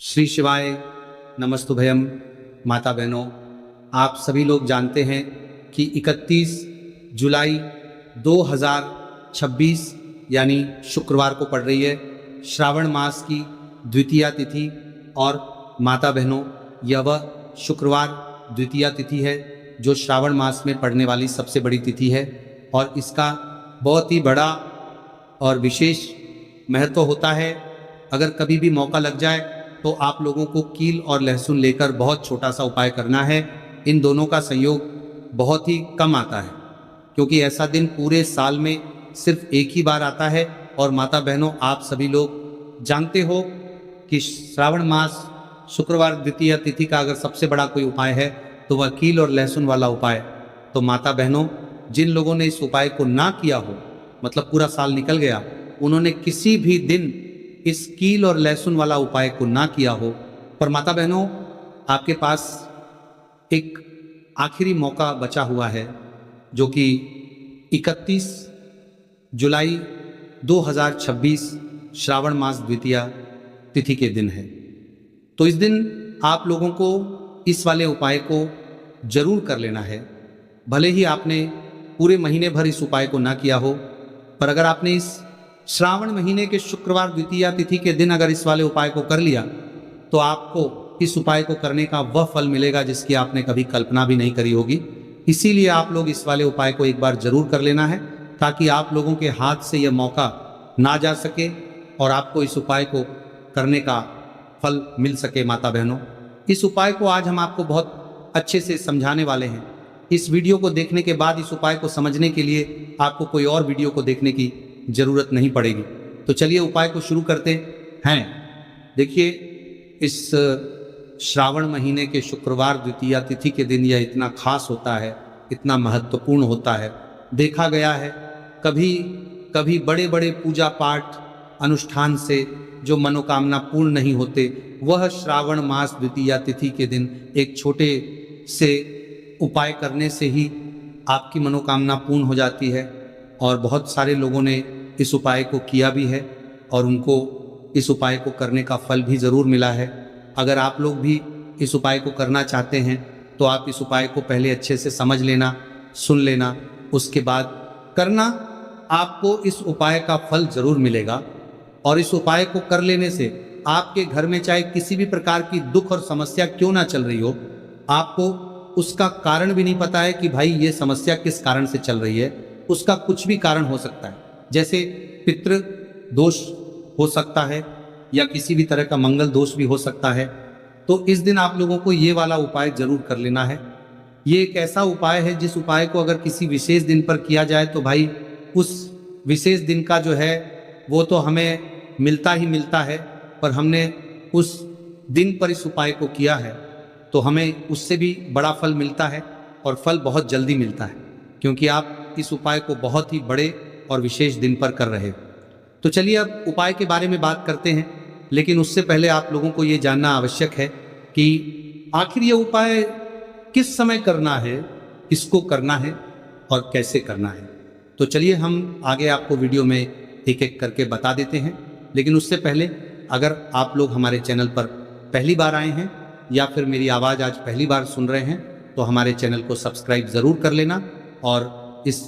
श्री शिवाय नमस्तुभयम। माता बहनों, आप सभी लोग जानते हैं कि 31 जुलाई 2026 यानी शुक्रवार को पड़ रही है श्रावण मास की द्वितीया तिथि। और माता बहनों, यह वह शुक्रवार द्वितीया तिथि है जो श्रावण मास में पड़ने वाली सबसे बड़ी तिथि है और इसका बहुत ही बड़ा और विशेष महत्व होता है। अगर कभी भी मौका लग जाए तो आप लोगों को कील और लहसुन लेकर बहुत छोटा सा उपाय करना है। इन दोनों का संयोग बहुत ही कम आता है क्योंकि ऐसा दिन पूरे साल में सिर्फ एक ही बार आता है। और माता बहनों, आप सभी लोग जानते हो कि श्रावण मास शुक्रवार द्वितीय तिथि का अगर सबसे बड़ा कोई उपाय है तो वह कील और लहसुन वाला उपाय। तो माता बहनों, जिन लोगों ने इस उपाय को ना किया हो, मतलब पूरा साल निकल गया, उन्होंने किसी भी दिन इस कील और लहसुन वाला उपाय को ना किया हो, पर माता बहनों आपके पास एक आखिरी मौका बचा हुआ है जो कि 31 जुलाई 2026 श्रावण मास द्वितीया तिथि के दिन है। तो इस दिन आप लोगों को इस वाले उपाय को जरूर कर लेना है। भले ही आपने पूरे महीने भर इस उपाय को ना किया हो, पर अगर आपने इस श्रावण महीने के शुक्रवार द्वितीया तिथि के दिन अगर इस वाले उपाय को कर लिया तो आपको इस उपाय को करने का वह फल मिलेगा जिसकी आपने कभी कल्पना भी नहीं करी होगी। इसीलिए आप लोग इस वाले उपाय को एक बार जरूर कर लेना है ताकि आप लोगों के हाथ से यह मौका ना जा सके और आपको इस उपाय को करने का फल मिल सके। माता बहनों, इस उपाय को आज हम आपको बहुत अच्छे से समझाने वाले हैं। इस वीडियो को देखने के बाद इस उपाय को समझने के लिए आपको कोई और वीडियो को देखने की जरूरत नहीं पड़ेगी। तो चलिए उपाय को शुरू करते हैं। देखिए, इस श्रावण महीने के शुक्रवार द्वितीया तिथि के दिन यह इतना खास होता है, इतना महत्वपूर्ण होता है। देखा गया है कभी कभी बड़े बड़े पूजा पाठ अनुष्ठान से जो मनोकामना पूर्ण नहीं होते, वह श्रावण मास द्वितीया तिथि के दिन एक छोटे से उपाय करने से ही आपकी मनोकामना पूर्ण हो जाती है। और बहुत सारे लोगों ने इस उपाय को किया भी है और उनको इस उपाय को करने का फल भी ज़रूर मिला है। अगर आप लोग भी इस उपाय को करना चाहते हैं तो आप इस उपाय को पहले अच्छे से समझ लेना, सुन लेना, उसके बाद करना। आपको इस उपाय का फल ज़रूर मिलेगा और इस उपाय को कर लेने से आपके घर में चाहे किसी भी प्रकार की दुख और समस्या क्यों ना चल रही हो, आपको उसका कारण भी नहीं पता है कि भाई ये समस्या किस कारण से चल रही है, उसका कुछ भी कारण हो सकता है। जैसे पितृ दोष हो सकता है या किसी भी तरह का मंगल दोष भी हो सकता है। तो इस दिन आप लोगों को ये वाला उपाय जरूर कर लेना है। ये एक ऐसा उपाय है जिस उपाय को अगर किसी विशेष दिन पर किया जाए तो भाई उस विशेष दिन का जो है वो तो हमें मिलता ही मिलता है, पर हमने उस दिन पर इस उपाय को किया है तो हमें उससे भी बड़ा फल मिलता है और फल बहुत जल्दी मिलता है क्योंकि आप इस उपाय को बहुत ही बड़े और विशेष दिन पर कर रहे हो। तो चलिए अब उपाय के बारे में बात करते हैं, लेकिन उससे पहले आप लोगों को ये जानना आवश्यक है कि आखिर ये उपाय किस समय करना है, किसको करना है और कैसे करना है। तो चलिए हम आगे आपको वीडियो में एक एक करके बता देते हैं। लेकिन उससे पहले अगर आप लोग हमारे चैनल पर पहली बार आए हैं या फिर मेरी आवाज़ आज पहली बार सुन रहे हैं तो हमारे चैनल को सब्सक्राइब ज़रूर कर लेना और इस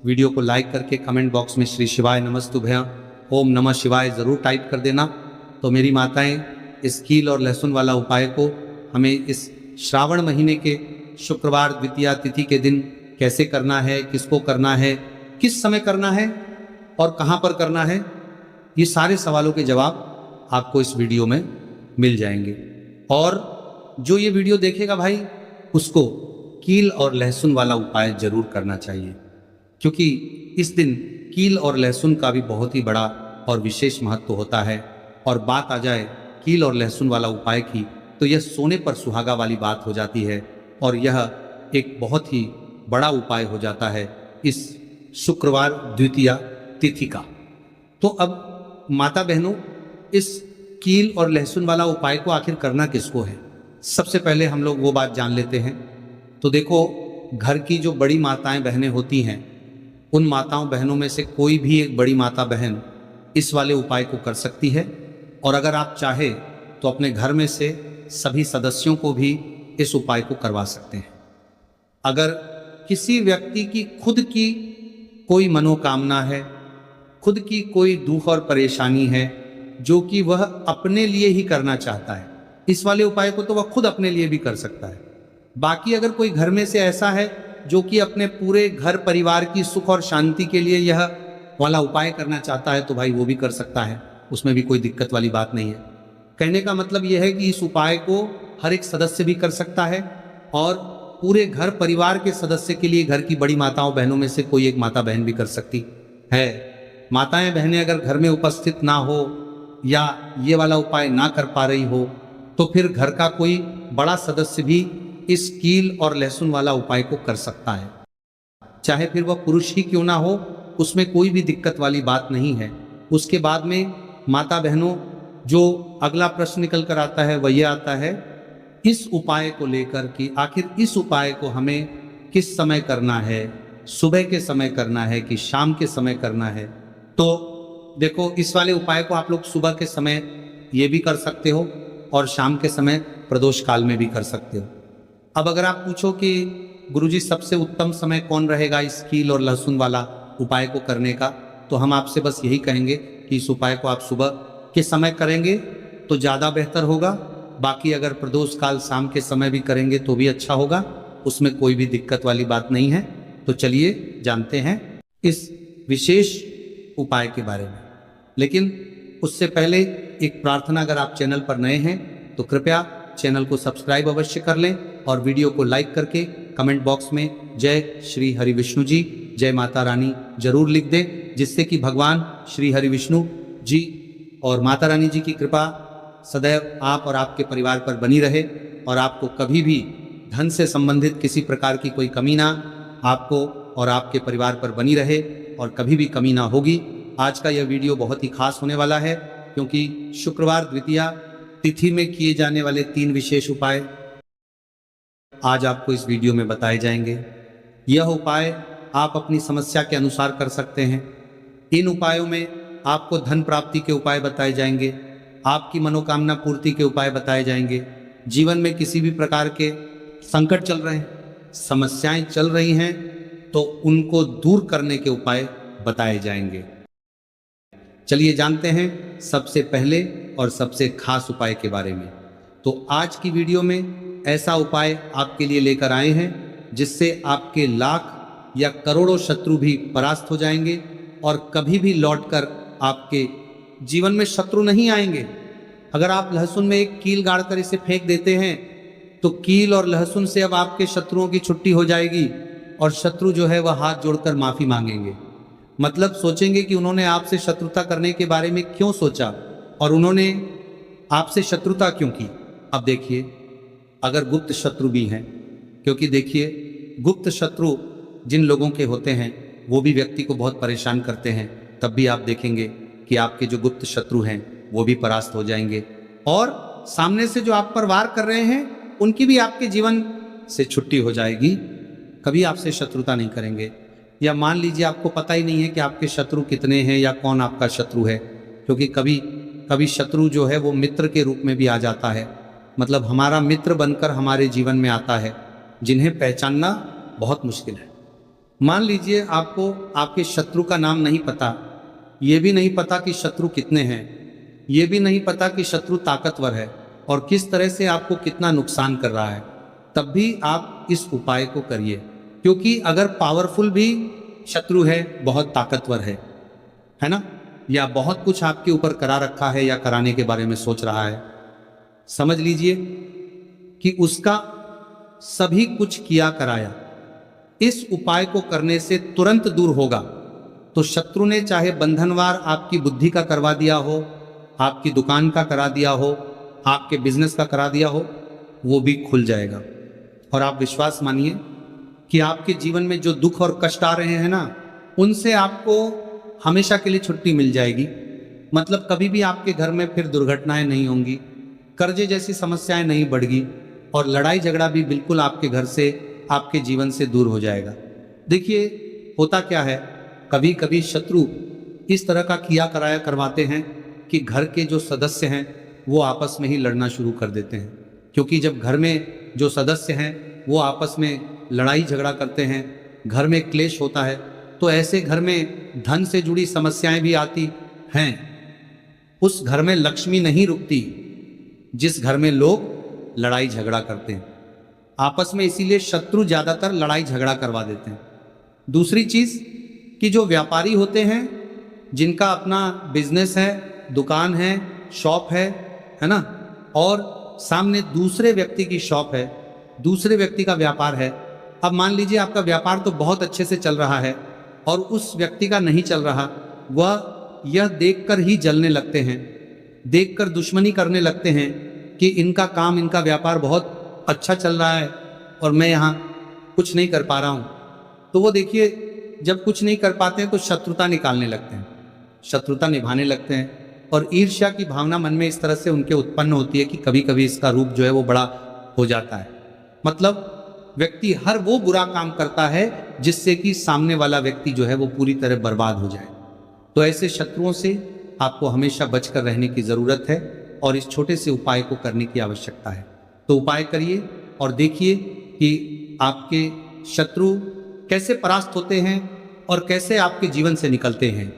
वीडियो को लाइक करके कमेंट बॉक्स में श्री शिवाय नमस्तुभ्यं ओम नमः शिवाय ज़रूर टाइप कर देना। तो मेरी माताएं, इस कील और लहसुन वाला उपाय को हमें इस श्रावण महीने के शुक्रवार द्वितीया तिथि के दिन कैसे करना है, किसको करना है, किस समय करना है और कहाँ पर करना है, ये सारे सवालों के जवाब आपको इस वीडियो में मिल जाएंगे। और जो ये वीडियो देखेगा भाई, उसको कील और लहसुन वाला उपाय जरूर करना चाहिए क्योंकि इस दिन कील और लहसुन का भी बहुत ही बड़ा और विशेष महत्व होता है। और बात आ जाए कील और लहसुन वाला उपाय की तो यह सोने पर सुहागा वाली बात हो जाती है और यह एक बहुत ही बड़ा उपाय हो जाता है इस शुक्रवार द्वितीया तिथि का। तो अब माता बहनों, इस कील और लहसुन वाला उपाय को आखिर करना किसको है, सबसे पहले हम लोग वो बात जान लेते हैं। तो देखो, घर की जो बड़ी माताएं बहनें होती हैं, उन माताओं बहनों में से कोई भी एक बड़ी माता बहन इस वाले उपाय को कर सकती है। और अगर आप चाहे तो अपने घर में से सभी सदस्यों को भी इस उपाय को करवा सकते हैं। अगर किसी व्यक्ति की खुद की कोई मनोकामना है, खुद की कोई दुख और परेशानी है जो कि वह अपने लिए ही करना चाहता है, इस वाले उपाय को तो वह खुद अपने लिए भी कर सकता है। बाकी अगर कोई घर में से ऐसा है जो कि अपने पूरे घर परिवार की सुख और शांति के लिए यह वाला उपाय करना चाहता है तो भाई वो भी कर सकता है, उसमें भी कोई दिक्कत वाली बात नहीं है। कहने का मतलब यह है कि इस उपाय को हर एक सदस्य भी कर सकता है और पूरे घर परिवार के सदस्य के लिए घर की बड़ी माताओं बहनों में से कोई एक माता बहन भी कर सकती है। माताएं बहनें अगर घर में उपस्थित ना हो या ये वाला उपाय ना कर पा रही हो तो फिर घर का कोई बड़ा सदस्य भी इस कील और लहसुन वाला उपाय को कर सकता है, चाहे फिर वह पुरुष ही क्यों ना हो, उसमें कोई भी दिक्कत वाली बात नहीं है। उसके बाद में माता बहनों जो अगला प्रश्न निकल कर आता है वह यह आता है इस उपाय को लेकर कि आखिर इस उपाय को हमें किस समय करना है, सुबह के समय करना है कि शाम के समय करना है। तो देखो, इस वाले उपाय को आप लोग सुबह के समय ये भी कर सकते हो और शाम के समय प्रदोष काल में भी कर सकते हो। अब अगर आप पूछो कि गुरुजी सबसे उत्तम समय कौन रहेगा इस कील और लहसुन वाला उपाय को करने का, तो हम आपसे बस यही कहेंगे कि इस उपाय को आप सुबह के समय करेंगे तो ज़्यादा बेहतर होगा। बाकी अगर प्रदोष काल शाम के समय भी करेंगे तो भी अच्छा होगा, उसमें कोई भी दिक्कत वाली बात नहीं है। तो चलिए जानते हैं इस विशेष उपाय के बारे में। लेकिन उससे पहले एक प्रार्थना, अगर आप चैनल पर नए हैं तो कृपया चैनल को सब्सक्राइब अवश्य कर लें और वीडियो को लाइक करके कमेंट बॉक्स में जय श्री हरि विष्णु जी, जय माता रानी जरूर लिख दें, जिससे कि भगवान श्री हरि विष्णु जी और माता रानी जी की कृपा सदैव आप और आपके परिवार पर बनी रहे और आपको कभी भी धन से संबंधित किसी प्रकार की कोई कमी ना आपको और आपके परिवार पर बनी रहे और कभी भी कमी ना होगी। आज का यह वीडियो बहुत ही खास होने वाला है क्योंकि शुक्रवार द्वितीया तिथि में किए जाने वाले 3 विशेष उपाय आज आपको इस वीडियो में बताए जाएंगे। यह उपाय आप अपनी समस्या के अनुसार कर सकते हैं। इन उपायों में आपको धन प्राप्ति के उपाय बताए जाएंगे, आपकी मनोकामना पूर्ति के उपाय बताए जाएंगे। जीवन में किसी भी प्रकार के संकट चल रहे हैं, समस्याएं चल रही हैं तो उनको दूर करने के उपाय बताए जाएंगे। चलिए जानते हैं सबसे पहले और सबसे खास उपाय के बारे में। तो आज की वीडियो में ऐसा उपाय आपके लिए लेकर आए हैं जिससे आपके लाख या करोड़ों शत्रु भी परास्त हो जाएंगे और कभी भी लौटकर आपके जीवन में शत्रु नहीं आएंगे। अगर आप लहसुन में एक कील गाड़कर इसे फेंक देते हैं तो कील और लहसुन से अब आपके शत्रुओं की छुट्टी हो जाएगी और शत्रु जो है वह हाथ जोड़कर माफी मांगेंगे। मतलब सोचेंगे कि उन्होंने आपसे शत्रुता करने के बारे में क्यों सोचा और उन्होंने आपसे शत्रुता क्यों की। अब देखिए, अगर गुप्त शत्रु भी हैं, क्योंकि देखिए गुप्त शत्रु जिन लोगों के होते हैं वो भी व्यक्ति को बहुत परेशान करते हैं, तब भी आप देखेंगे कि आपके जो गुप्त शत्रु हैं वो भी परास्त हो जाएंगे और सामने से जो आप पर वार कर रहे हैं उनकी भी आपके जीवन से छुट्टी हो जाएगी, कभी आपसे शत्रुता नहीं करेंगे। या मान लीजिए आपको पता ही नहीं है कि आपके शत्रु कितने हैं या कौन आपका शत्रु है, क्योंकि कभी कभी शत्रु जो है वो मित्र के रूप में भी आ जाता है, मतलब हमारा मित्र बनकर हमारे जीवन में आता है, जिन्हें पहचानना बहुत मुश्किल है। मान लीजिए आपको आपके शत्रु का नाम नहीं पता, ये भी नहीं पता कि शत्रु कितने हैं, ये भी नहीं पता कि शत्रु ताकतवर है और किस तरह से आपको कितना नुकसान कर रहा है, तब भी आप इस उपाय को करिए। क्योंकि अगर पावरफुल भी शत्रु है, बहुत ताकतवर है ना, या बहुत कुछ आपके ऊपर करा रखा है या कराने के बारे में सोच रहा है, समझ लीजिए कि उसका सभी कुछ किया कराया इस उपाय को करने से तुरंत दूर होगा। तो शत्रु ने चाहे बंधनवार आपकी बुद्धि का करवा दिया हो, आपकी दुकान का करा दिया हो, आपके बिजनेस का करा दिया हो, वो भी खुल जाएगा। और आप विश्वास मानिए कि आपके जीवन में जो दुख और कष्ट आ रहे हैं ना, उनसे आपको हमेशा के लिए छुट्टी मिल जाएगी। मतलब कभी भी आपके घर में फिर दुर्घटनाएं नहीं होंगी, कर्जे जैसी समस्याएं नहीं बढ़गी और लड़ाई झगड़ा भी बिल्कुल आपके घर से, आपके जीवन से दूर हो जाएगा। देखिए होता क्या है, कभी कभी शत्रु इस तरह का किया कराया करवाते हैं कि घर के जो सदस्य हैं वो आपस में ही लड़ना शुरू कर देते हैं, क्योंकि जब घर में जो सदस्य हैं वो आपस में लड़ाई झगड़ा करते हैं, घर में क्लेश होता है, तो ऐसे घर में धन से जुड़ी समस्याएं भी आती हैं। उस घर में लक्ष्मी नहीं रुकती जिस घर में लोग लड़ाई झगड़ा करते हैं आपस में, इसीलिए शत्रु ज्यादातर लड़ाई झगड़ा करवा देते हैं। दूसरी चीज कि जो व्यापारी होते हैं, जिनका अपना बिजनेस है, दुकान है, शॉप है ना, और सामने दूसरे व्यक्ति की शॉप है, दूसरे व्यक्ति का व्यापार है। अब मान लीजिए आपका व्यापार तो बहुत अच्छे से चल रहा है और उस व्यक्ति का नहीं चल रहा, वह यह देखकर ही जलने लगते हैं, देखकर दुश्मनी करने लगते हैं कि इनका काम, इनका व्यापार बहुत अच्छा चल रहा है और मैं यहाँ कुछ नहीं कर पा रहा हूँ। तो वो देखिए जब कुछ नहीं कर पाते हैं तो शत्रुता निकालने लगते हैं, शत्रुता निभाने लगते हैं, और ईर्ष्या की भावना मन में इस तरह से उनके उत्पन्न होती है कि कभी कभी इसका रूप जो है वो बड़ा हो जाता है। मतलब व्यक्ति हर वो बुरा काम करता है जिससे कि सामने वाला व्यक्ति जो है वो पूरी तरह बर्बाद हो जाए। तो ऐसे शत्रुओं से आपको हमेशा बचकर रहने की जरूरत है और इस छोटे से उपाय को करने की आवश्यकता है। तो उपाय करिए और देखिए कि आपके शत्रु कैसे परास्त होते हैं और कैसे आपके जीवन से निकलते हैं।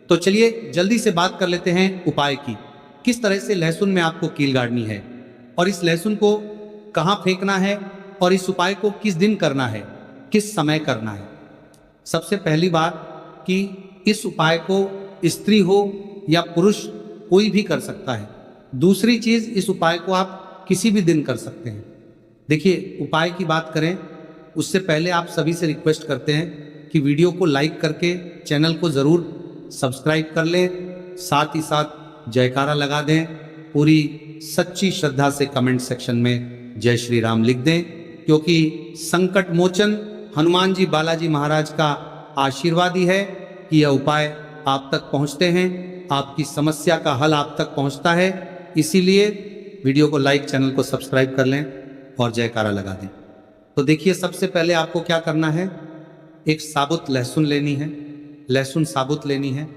तो चलिए जल्दी से बात कर लेते हैं उपाय की, किस तरह से लहसुन में आपको कील गाड़नी है और इस लहसुन को कहाँ फेंकना है और इस उपाय को किस दिन करना है, किस समय करना है। सबसे पहली बात कि इस उपाय को स्त्री हो या पुरुष कोई भी कर सकता है। दूसरी चीज, इस उपाय को आप किसी भी दिन कर सकते हैं। देखिए उपाय की बात करें उससे पहले आप सभी से रिक्वेस्ट करते हैं कि वीडियो को लाइक करके चैनल को ज़रूर सब्सक्राइब कर लें, साथ ही साथ जयकारा लगा दें, पूरी सच्ची श्रद्धा से कमेंट सेक्शन में जय श्री राम लिख दें, क्योंकि संकट मोचन हनुमान जी बालाजी महाराज का आशीर्वाद ही है कि यह उपाय आप तक पहुंचते हैं, आपकी समस्या का हल आप तक पहुंचता है। इसीलिए वीडियो को लाइक, चैनल को सब्सक्राइब कर लें और जयकारा लगा दें। तो देखिए सबसे पहले आपको क्या करना है, एक साबुत लहसुन लेनी है, लहसुन साबुत लेनी है,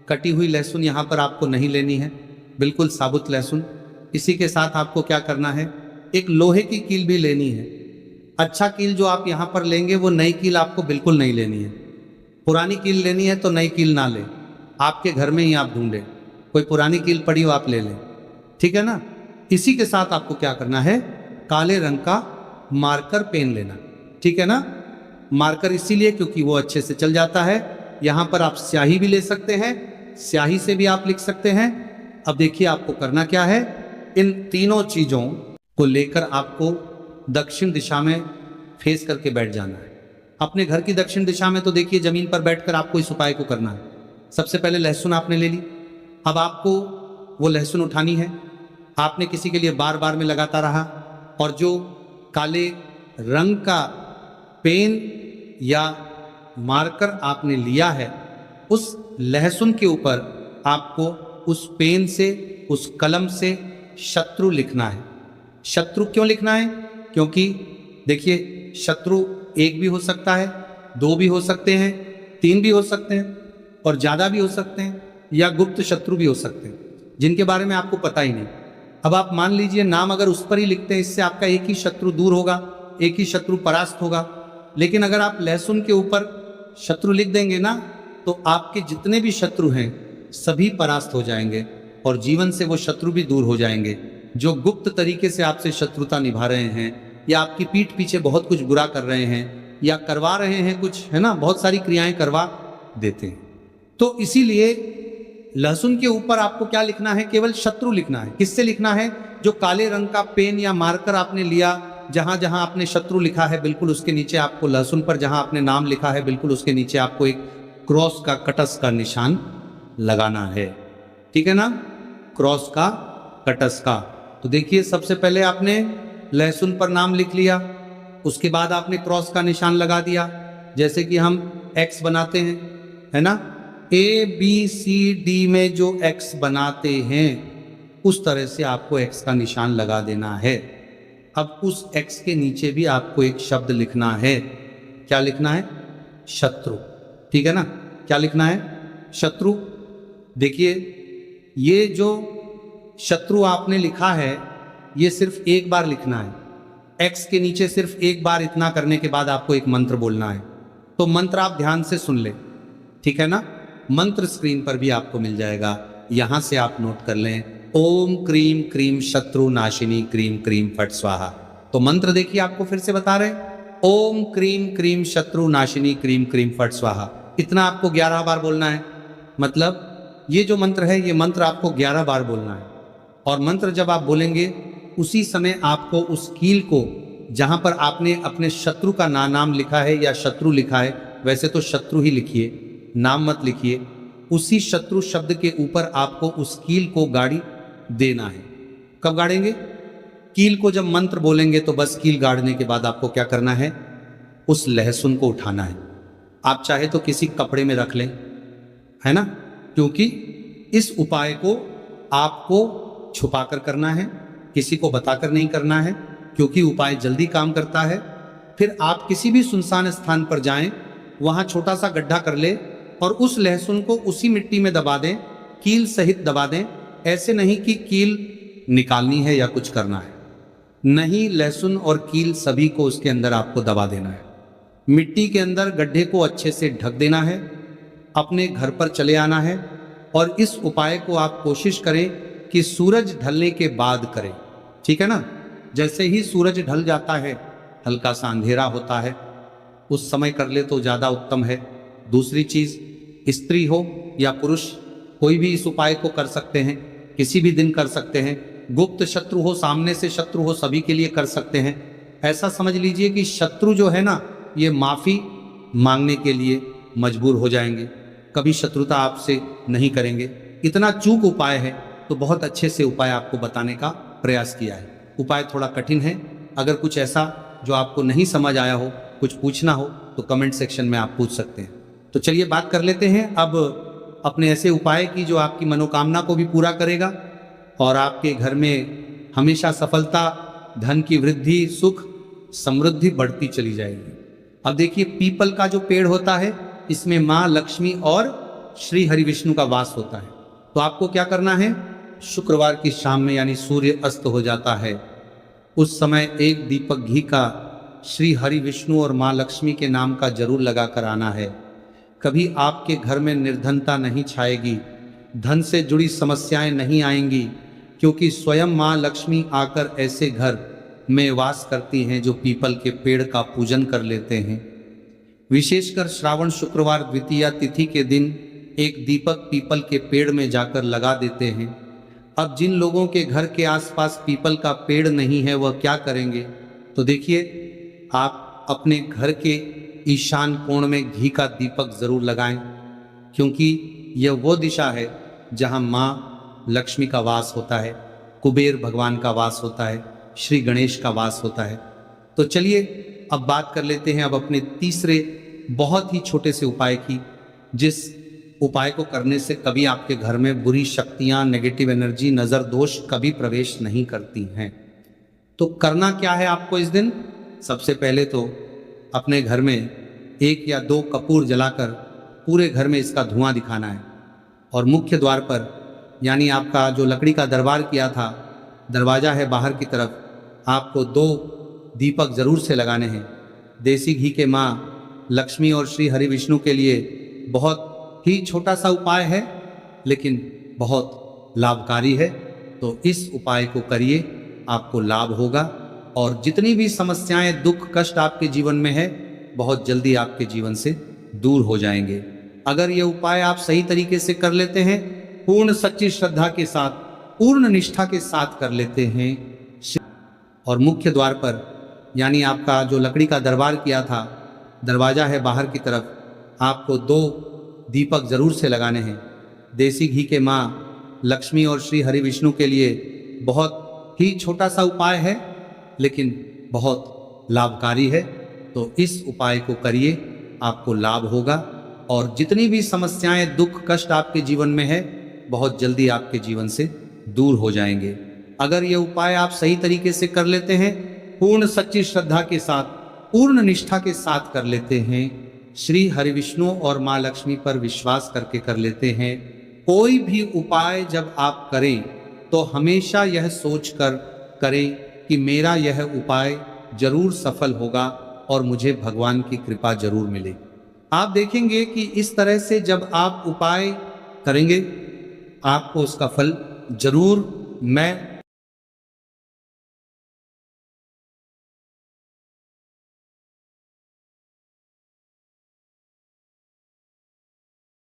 कटी हुई लहसुन यहाँ पर आपको नहीं लेनी है, बिल्कुल साबुत लहसुन। इसी के साथ आपको क्या करना है, एक लोहे की कील भी लेनी है। अच्छा कील जो आप यहाँ पर लेंगे वो नई कील आपको बिल्कुल नहीं लेनी है। पुरानी कील लेनी है तो नई कील ना लें, आपके घर में ही आप ढूंढें, कोई पुरानी कील पड़ी हो आप ले लें, ठीक है ना। इसी के साथ आपको क्या करना है, काले रंग का मार्कर पेन लेना, ठीक है ना। मार्कर इसीलिए क्योंकि वो अच्छे से चल जाता है। यहाँ पर आप स्याही भी ले सकते हैं, स्याही से भी आप लिख सकते हैं। अब देखिए आपको करना क्या है, इन तीनों चीजों को लेकर आपको दक्षिण दिशा में फेस करके बैठ जाना है। अपने घर की दक्षिण दिशा में तो देखिए जमीन पर बैठकर आपको इस उपाय को करना है। सबसे पहले लहसुन आपने ले ली, अब आपको वो लहसुन उठानी है। आपने किसी के लिए बार बार में लगाता रहा और जो काले रंग का पेन या मार्कर आपने लिया है उस लहसुन के ऊपर आपको उस पेन से, उस कलम से शत्रु लिखना है। शत्रु क्यों लिखना है, क्योंकि देखिए शत्रु एक भी हो सकता है, दो भी हो सकते हैं, तीन भी हो सकते हैं और ज़्यादा भी हो सकते हैं, या गुप्त शत्रु भी हो सकते हैं जिनके बारे में आपको पता ही नहीं। अब आप मान लीजिए नाम अगर उस पर ही लिखते हैं, इससे आपका एक ही शत्रु दूर होगा, एक ही शत्रु परास्त होगा। लेकिन अगर आप लहसुन के ऊपर शत्रु लिख देंगे ना, तो आपके जितने भी शत्रु हैं सभी परास्त हो जाएंगे और जीवन से वो शत्रु भी दूर हो जाएंगे जो गुप्त तरीके से आपसे शत्रुता निभा रहे हैं या आपकी पीठ पीछे बहुत कुछ बुरा कर रहे हैं या करवा रहे हैं कुछ, है ना, बहुत सारी क्रियाएं करवा देते हैं। तो इसीलिए लहसुन के ऊपर आपको क्या लिखना है, केवल शत्रु लिखना है। किससे लिखना है, जो काले रंग का पेन या मार्कर आपने लिया, जहां जहां आपने शत्रु लिखा है बिल्कुल उसके नीचे आपको लहसुन पर जहां आपने नाम लिखा है बिल्कुल उसके नीचे आपको एक क्रॉस का, कटस का निशान लगाना है, ठीक है ना, क्रॉस का, कटस का। तो देखिए सबसे पहले आपने लहसुन पर नाम लिख लिया, उसके बाद आपने क्रॉस का निशान लगा दिया, जैसे कि हम एक्स बनाते हैं, है ना, ABCD में जो एक्स बनाते हैं उस तरह से आपको एक्स का निशान लगा देना है। अब उस एक्स के नीचे भी आपको एक शब्द लिखना है। क्या लिखना है, शत्रु, ठीक है ना। क्या लिखना है, शत्रु। देखिए ये जो शत्रु आपने लिखा है, ये सिर्फ एक बार लिखना है। एक्स के नीचे सिर्फ एक बार इतना करने के बाद आपको एक मंत्र बोलना है। तो मंत्र आप ध्यान से सुन ले, ठीक है ना। मंत्र स्क्रीन पर भी आपको मिल जाएगा, यहां से आप नोट कर लें। ओम क्रीम क्रीम शत्रु नाशिनी क्रीम क्रीम फट स्वाहा। तो मंत्र देखिए, आपको फिर से बता रहे हैं, ओम क्रीम क्रीम शत्रु नाशिनी क्रीम क्रीम फट स्वाहा। इतना आपको 11 बार बोलना है। मतलब ये जो मंत्र है, ये मंत्र आपको 11 बार बोलना है। और मंत्र जब आप बोलेंगे, उसी समय आपको उस कील को, जहां पर आपने अपने शत्रु का नाम लिखा है या शत्रु लिखा है, वैसे तो शत्रु ही लिखिए, नाम मत लिखिए, उसी शत्रु शब्द के ऊपर आपको उस कील को गाड़ी देना है। कब गाड़ेंगे? कील को जब मंत्र बोलेंगे तो बस कील गाड़ने के बाद आपको क्या करना है, उस लहसुन को उठाना है। आप चाहे तो किसी कपड़े में रख लें, है ना, क्योंकि इस उपाय को आपको छुपाकर करना है, किसी को बताकर नहीं करना है, क्योंकि उपाय जल्दी काम करता है। फिर आप किसी भी सुनसान स्थान पर जाएं, वहां छोटा सा गड्ढा कर ले और उस लहसुन को उसी मिट्टी में दबा दें, कील सहित दबा दें। ऐसे नहीं कि कील निकालनी है या कुछ करना है, नहीं, लहसुन और कील सभी को उसके अंदर आपको दबा देना है। मिट्टी के अंदर गड्ढे को अच्छे से ढक देना है, अपने घर पर चले आना है। और इस उपाय को आप कोशिश करें कि सूरज ढलने के बाद करें, ठीक है ना। जैसे ही सूरज ढल जाता है, हल्का सा अंधेरा होता है, उस समय कर ले तो ज़्यादा उत्तम है। दूसरी चीज़, स्त्री हो या पुरुष, कोई भी इस उपाय को कर सकते हैं, किसी भी दिन कर सकते हैं। गुप्त शत्रु हो, सामने से शत्रु हो, सभी के लिए कर सकते हैं। ऐसा समझ लीजिए कि शत्रु जो है ना, ये माफ़ी मांगने के लिए मजबूर हो जाएंगे, कभी शत्रुता आपसे नहीं करेंगे। इतना चूक उपाय है, तो बहुत अच्छे से उपाय आपको बताने का प्रयास किया है। उपाय थोड़ा कठिन है, अगर कुछ ऐसा जो आपको नहीं समझ आया हो, कुछ पूछना हो, तो कमेंट सेक्शन में आप पूछ सकते हैं। तो चलिए बात कर लेते हैं अब अपने ऐसे उपाय की जो आपकी मनोकामना को भी पूरा करेगा और आपके घर में हमेशा सफलता, धन की वृद्धि, सुख, समृद्धि बढ़ती चली जाएगी। अब देखिए, पीपल का जो पेड़ होता है, इसमें माँ लक्ष्मी और श्री हरि विष्णु का वास होता है। तो आपको क्या करना है, शुक्रवार की शाम में, यानी सूर्य अस्त हो जाता है, उस समय एक दीपक घी का श्री हरि विष्णु और माँ लक्ष्मी के नाम का जरूर लगा कर आना है। कभी आपके घर में निर्धनता नहीं छाएगी, धन से जुड़ी समस्याएं नहीं आएंगी, क्योंकि स्वयं माँ लक्ष्मी आकर ऐसे घर में वास करती हैं जो पीपल के पेड़ का पूजन कर लेते हैं। विशेषकर श्रावण शुक्रवार द्वितीया तिथि के दिन एक दीपक पीपल के पेड़ में जाकर लगा देते हैं। अब जिन लोगों के घर के आसपास पीपल का पेड़ नहीं है, वह क्या करेंगे? तो देखिए, आप अपने घर के ईशान कोण में घी का दीपक जरूर लगाएं, क्योंकि यह वो दिशा है जहां माँ लक्ष्मी का वास होता है, कुबेर भगवान का वास होता है, श्री गणेश का वास होता है। तो चलिए अब बात कर लेते हैं अब अपने तीसरे बहुत ही छोटे से उपाय की, जिस उपाय को करने से कभी आपके घर में बुरी शक्तियां, नेगेटिव एनर्जी, नज़र दोष कभी प्रवेश नहीं करती हैं। तो करना क्या है आपको इस दिन? सबसे पहले तो अपने घर में 1 या 2 कपूर जलाकर पूरे घर में इसका धुआं दिखाना है। और मुख्य द्वार पर, यानी आपका जो लकड़ी का दरबार किया था, दरवाज़ा है बाहर की तरफ, आपको 2 दीपक ज़रूर से लगाने हैं। देसी घी के माँ लक्ष्मी और श्री हरि विष्णु के लिए बहुत ही छोटा सा उपाय है, लेकिन बहुत लाभकारी है। तो इस उपाय को करिए, आपको लाभ होगा और जितनी भी समस्याएं, दुख, कष्ट आपके जीवन में है, बहुत जल्दी आपके जीवन से दूर हो जाएंगे। अगर ये उपाय आप सही तरीके से कर लेते हैं, पूर्ण सच्ची श्रद्धा के साथ, पूर्ण निष्ठा के साथ कर लेते हैं, और मुख्य द्वार पर, यानी आपका जो लकड़ी का दरबार किया था, दरवाज़ा है बाहर की तरफ, आपको 2 दीपक ज़रूर से लगाने हैं। देसी घी के माँ लक्ष्मी और श्री हरि विष्णु के लिए बहुत ही छोटा सा उपाय है, लेकिन बहुत लाभकारी है। तो इस उपाय को करिए, आपको लाभ होगा और जितनी भी समस्याएं, दुख, कष्ट आपके जीवन में है, बहुत जल्दी आपके जीवन से दूर हो जाएंगे। अगर ये उपाय आप सही तरीके से कर लेते हैं, पूर्ण सच्ची श्रद्धा के साथ, पूर्ण निष्ठा के साथ कर लेते हैं, श्री हरि विष्णु और माँ लक्ष्मी पर विश्वास करके कर लेते हैं, कोई भी उपाय जब आप करें तो हमेशा यह सोचकर करें कि मेरा यह उपाय जरूर सफल होगा और मुझे भगवान की कृपा जरूर मिले। आप देखेंगे कि इस तरह से जब आप उपाय करेंगे आपको उसका फल जरूर मैं